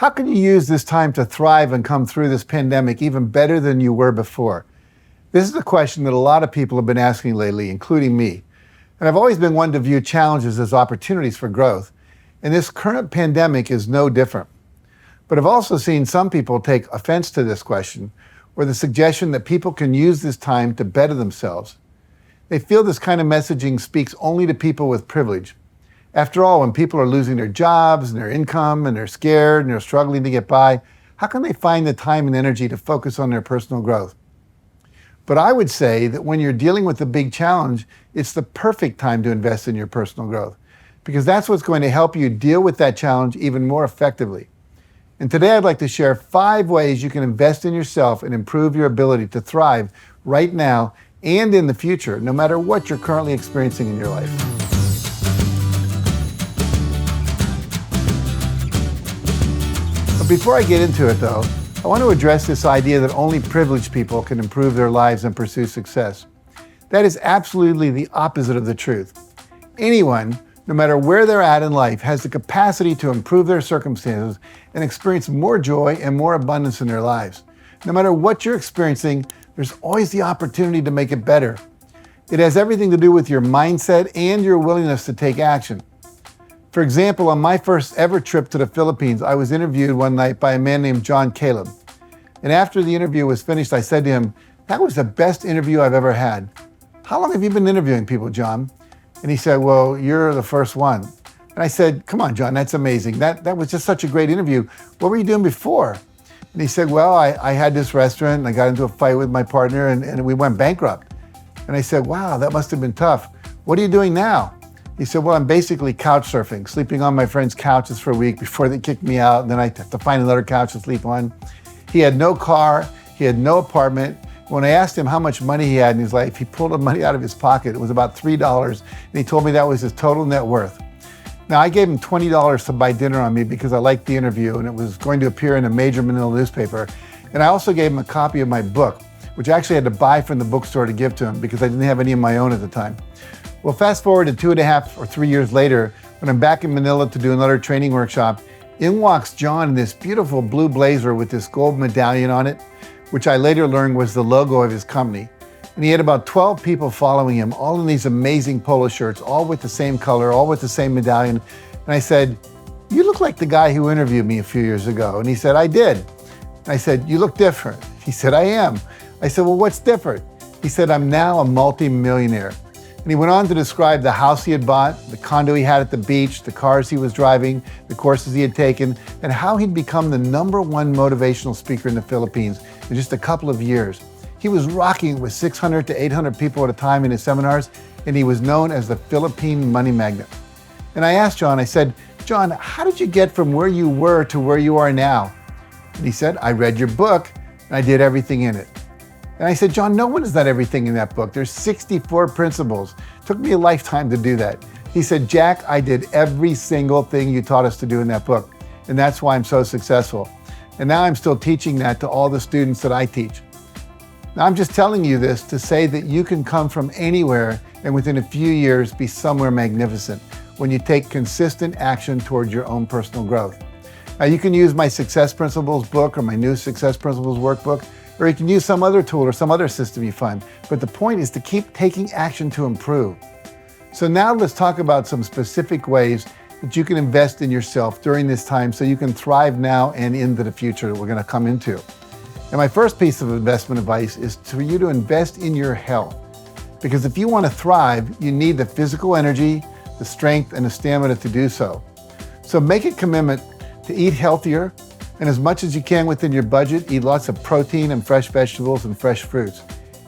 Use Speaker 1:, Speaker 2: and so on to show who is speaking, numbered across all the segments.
Speaker 1: How can you use this time to thrive and come through this pandemic even better than you were before? This is a question that a lot of people have been asking lately, including me. And I've always been one to view challenges as opportunities for growth. And this current pandemic is no different. But I've also seen some people take offense to this question, or the suggestion that people can use this time to better themselves. They feel this kind of messaging speaks only to people with privilege. After all, when people are losing their jobs and their income and they're scared and they're struggling to get by, how can they find the time and energy to focus on their personal growth? But I would say that when you're dealing with a big challenge, it's the perfect time to invest in your personal growth, because that's what's going to help you deal with that challenge even more effectively. And today I'd like to share 5 ways you can invest in yourself and improve your ability to thrive right now and in the future, no matter what you're currently experiencing in your life. But before I get into it though, I want to address this idea that only privileged people can improve their lives and pursue success. That is absolutely the opposite of the truth. Anyone, no matter where they're at in life, has the capacity to improve their circumstances and experience more joy and more abundance in their lives. No matter what you're experiencing, there's always the opportunity to make it better. It has everything to do with your mindset and your willingness to take action. For example, on my first ever trip to the Philippines, I was interviewed one night by a man named John Caleb. And after the interview was finished, I said to him, "That was the best interview I've ever had." "How long have you been interviewing people, John?" And he said, "Well, you're the first one." And I said, "Come on, John, that's amazing. That was just such a great interview. What were you doing before?" And he said, "Well, I had this restaurant and I got into a fight with my partner and we went bankrupt." And I said, "Wow, that must have been tough. What are you doing now?" He said, "Well, I'm basically couch surfing, sleeping on my friends' couches for a week before they kicked me out. And then I have to find another couch to sleep on." He had no car, he had no apartment. When I asked him how much money he had in his life, he pulled the money out of his pocket. It was about $3, and he told me that was his total net worth. Now, I gave him $20 to buy dinner on me because I liked the interview and it was going to appear in a major Manila newspaper. And I also gave him a copy of my book, which I actually had to buy from the bookstore to give to him because I didn't have any of my own at the time. Well, fast forward to 2.5 or 3 years later, when I'm back in Manila to do another training workshop, in walks John in this beautiful blue blazer with this gold medallion on it, which I later learned was the logo of his company. And he had about 12 people following him, all in these amazing polo shirts, all with the same color, all with the same medallion. And I said, "You look like the guy who interviewed me a few years ago." And he said, "I did." And I said, "You look different." He said, "I am." I said, "Well, what's different?" He said, "I'm now a multi-millionaire." And he went on to describe the house he had bought, the condo he had at the beach, the cars he was driving, the courses he had taken, and how he'd become the #1 motivational speaker in the Philippines in just a couple of years. He was rocking with 600 to 800 people at a time in his seminars, and he was known as the Philippine money magnet. And I asked John, I said, "John, how did you get from where you were to where you are now?" And he said, "I read your book, and I did everything in it." And I said, "John, no one has done everything in that book. There's 64 principles. It took me a lifetime to do that." He said, "Jack, I did every single thing you taught us to do in that book. And that's why I'm so successful. And now I'm still teaching that to all the students that I teach." Now, I'm just telling you this to say that you can come from anywhere and within a few years be somewhere magnificent when you take consistent action towards your own personal growth. Now, you can use my Success Principles book or my new Success Principles workbook, or you can use some other tool or some other system you find. But the point is to keep taking action to improve. So now let's talk about some specific ways that you can invest in yourself during this time so you can thrive now and into the future that we're going to come into. And my first piece of investment advice is for you to invest in your health. Because if you want to thrive, you need the physical energy, the strength, and the stamina to do so. So make a commitment to eat healthier, and as much as you can within your budget, eat lots of protein and fresh vegetables and fresh fruits.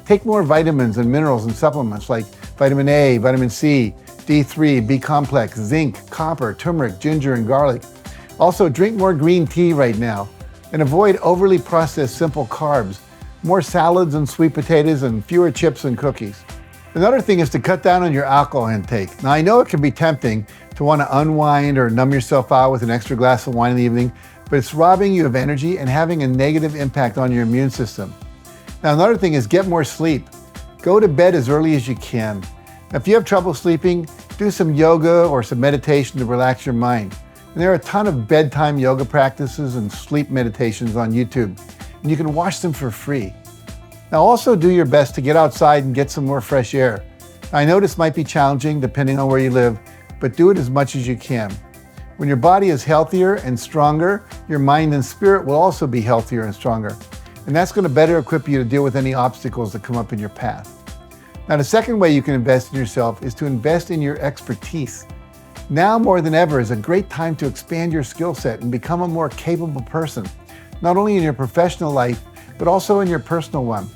Speaker 1: Take more vitamins and minerals and supplements like vitamin A, vitamin C, D3, B complex, zinc, copper, turmeric, ginger, and garlic. Also, drink more green tea right now and avoid overly processed simple carbs, more salads and sweet potatoes and fewer chips and cookies. Another thing is to cut down on your alcohol intake. Now, I know it can be tempting to want to unwind or numb yourself out with an extra glass of wine in the evening, but it's robbing you of energy and having a negative impact on your immune system. Now, another thing is get more sleep. Go to bed as early as you can. Now, if you have trouble sleeping, do some yoga or some meditation to relax your mind. And there are a ton of bedtime yoga practices and sleep meditations on YouTube, and you can watch them for free. Now also do your best to get outside and get some more fresh air. Now, I know this might be challenging depending on where you live, but do it as much as you can. When your body is healthier and stronger, your mind and spirit will also be healthier and stronger. And that's going to better equip you to deal with any obstacles that come up in your path. Now, the second way you can invest in yourself is to invest in your expertise. Now more than ever is a great time to expand your skill set and become a more capable person, not only in your professional life, but also in your personal one.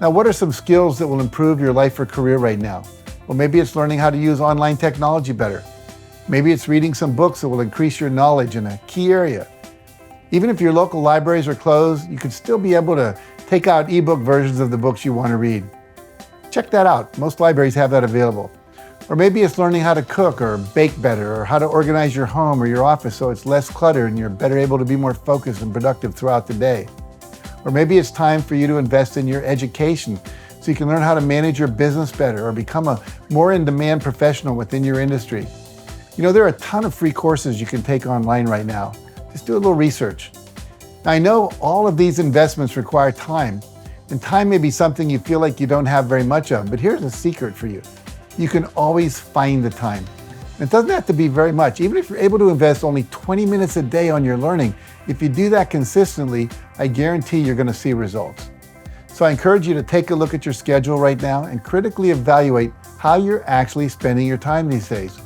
Speaker 1: Now, what are some skills that will improve your life or career right now? Well, maybe it's learning how to use online technology better. Maybe it's reading some books that will increase your knowledge in a key area. Even if your local libraries are closed, you could still be able to take out ebook versions of the books you want to read. Check that out. Most libraries have that available. Or maybe it's learning how to cook or bake better, or how to organize your home or your office so it's less cluttered and you're better able to be more focused and productive throughout the day. Or maybe it's time for you to invest in your education so you can learn how to manage your business better or become a more in-demand professional within your industry. You know, there are a ton of free courses you can take online right now. Just do a little research. Now, I know all of these investments require time, and time may be something you feel like you don't have very much of, but here's a secret for you. You can always find the time. And it doesn't have to be very much. Even if you're able to invest only 20 minutes a day on your learning, if you do that consistently, I guarantee you're going to see results. So I encourage you to take a look at your schedule right now and critically evaluate how you're actually spending your time these days.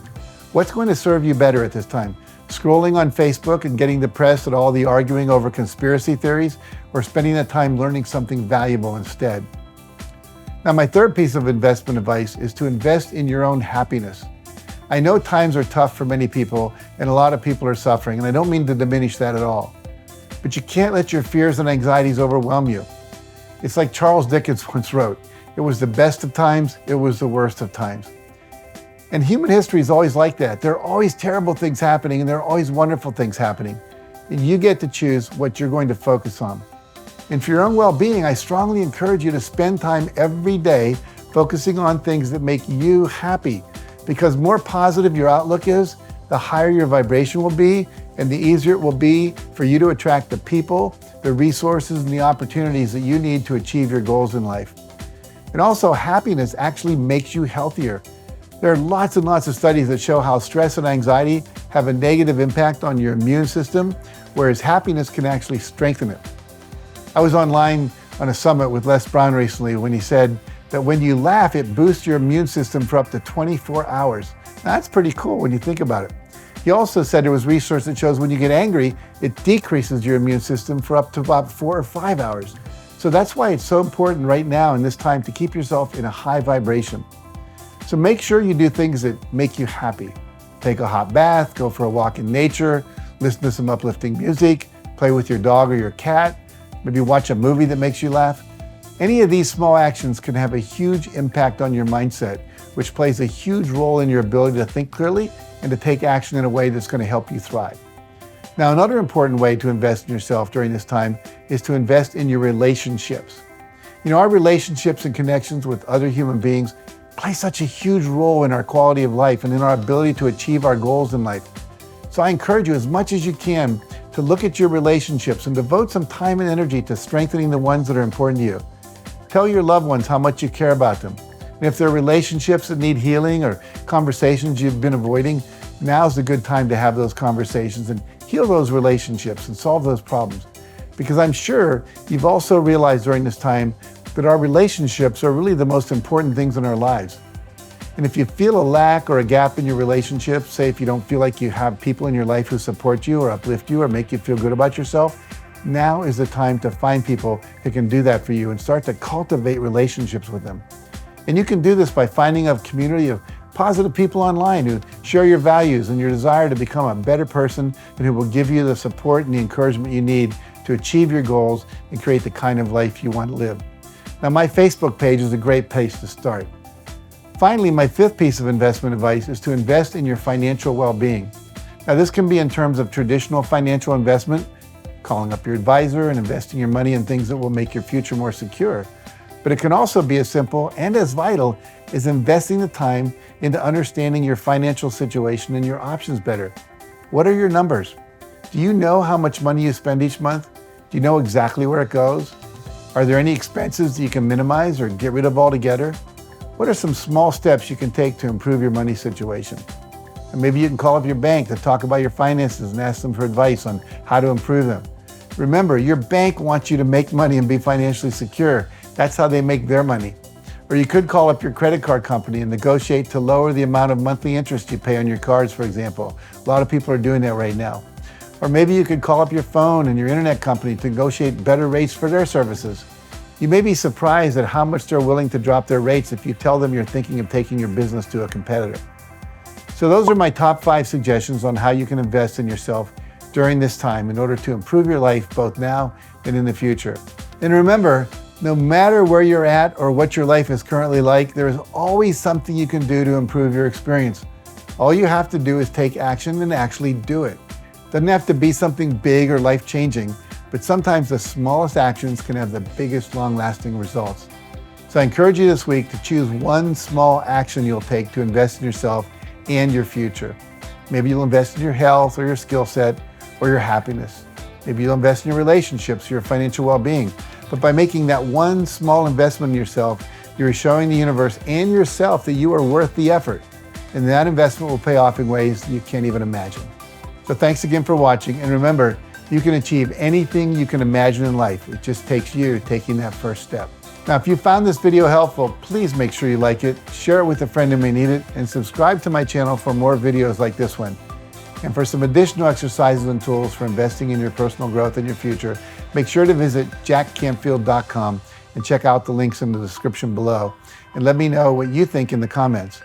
Speaker 1: What's going to serve you better at this time? Scrolling on Facebook and getting depressed at all the arguing over conspiracy theories, or spending that time learning something valuable instead? Now, my third piece of investment advice is to invest in your own happiness. I know times are tough for many people and a lot of people are suffering, and I don't mean to diminish that at all. But you can't let your fears and anxieties overwhelm you. It's like Charles Dickens once wrote, it was the best of times, it was the worst of times. And human history is always like that. There are always terrible things happening and there are always wonderful things happening. And you get to choose what you're going to focus on. And for your own well-being, I strongly encourage you to spend time every day focusing on things that make you happy. Because the more positive your outlook is, the higher your vibration will be, and the easier it will be for you to attract the people, the resources, and the opportunities that you need to achieve your goals in life. And also, happiness actually makes you healthier. There are lots and lots of studies that show how stress and anxiety have a negative impact on your immune system, whereas happiness can actually strengthen it. I was online on a summit with Les Brown recently when he said that when you laugh, it boosts your immune system for up to 24 hours. Now, that's pretty cool when you think about it. He also said there was research that shows when you get angry, it decreases your immune system for up to about 4 or 5 hours. So that's why it's so important right now in this time to keep yourself in a high vibration. So make sure you do things that make you happy. Take a hot bath, go for a walk in nature, listen to some uplifting music, play with your dog or your cat, maybe watch a movie that makes you laugh. Any of these small actions can have a huge impact on your mindset, which plays a huge role in your ability to think clearly and to take action in a way that's going to help you thrive. Now, another important way to invest in yourself during this time is to invest in your relationships. You know, our relationships and connections with other human beings play such a huge role in our quality of life and in our ability to achieve our goals in life. So I encourage you as much as you can to look at your relationships and devote some time and energy to strengthening the ones that are important to you. Tell your loved ones how much you care about them. And if there are relationships that need healing or conversations you've been avoiding, now's a good time to have those conversations and heal those relationships and solve those problems. Because I'm sure you've also realized during this time that our relationships are really the most important things in our lives. And if you feel a lack or a gap in your relationship, say if you don't feel like you have people in your life who support you or uplift you or make you feel good about yourself, now is the time to find people who can do that for you and start to cultivate relationships with them. And you can do this by finding a community of positive people online who share your values and your desire to become a better person and who will give you the support and the encouragement you need to achieve your goals and create the kind of life you want to live. Now, my Facebook page is a great place to start. Finally, my fifth piece of investment advice is to invest in your financial well-being. Now, this can be in terms of traditional financial investment, calling up your advisor and investing your money in things that will make your future more secure. But it can also be as simple and as vital as investing the time into understanding your financial situation and your options better. What are your numbers? Do you know how much money you spend each month? Do you know exactly where it goes? Are there any expenses that you can minimize or get rid of altogether? What are some small steps you can take to improve your money situation? And maybe you can call up your bank to talk about your finances and ask them for advice on how to improve them. Remember, your bank wants you to make money and be financially secure. That's how they make their money. Or you could call up your credit card company and negotiate to lower the amount of monthly interest you pay on your cards, for example. A lot of people are doing that right now. Or maybe you could call up your phone and your internet company to negotiate better rates for their services. You may be surprised at how much they're willing to drop their rates if you tell them you're thinking of taking your business to a competitor. So those are my top 5 suggestions on how you can invest in yourself during this time in order to improve your life both now and in the future. And remember, no matter where you're at or what your life is currently like, there is always something you can do to improve your experience. All you have to do is take action and actually do it. Doesn't have to be something big or life-changing, but sometimes the smallest actions can have the biggest long-lasting results. So I encourage you this week to choose one small action you'll take to invest in yourself and your future. Maybe you'll invest in your health or your skill set or your happiness. Maybe you'll invest in your relationships, your financial well-being. But by making that one small investment in yourself, you're showing the universe and yourself that you are worth the effort. And that investment will pay off in ways you can't even imagine. So thanks again for watching. And remember, you can achieve anything you can imagine in life. It just takes you taking that first step. Now, if you found this video helpful, please make sure you like it, share it with a friend who may need it, and subscribe to my channel for more videos like this one. And for some additional exercises and tools for investing in your personal growth and your future, make sure to visit JackCanfieldOfficial.com and check out the links in the description below. And let me know what you think in the comments.